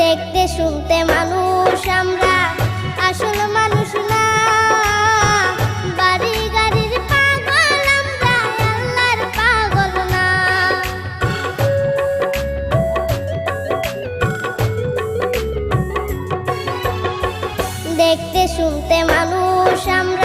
দেখতে শুনতে মানুষ আমরা, আসল মানুষ না। বাড়ি গাড়ির পাগল আমরা, আল্লাহর পাগল না। দেখতে শুনতে মানুষ আমরা,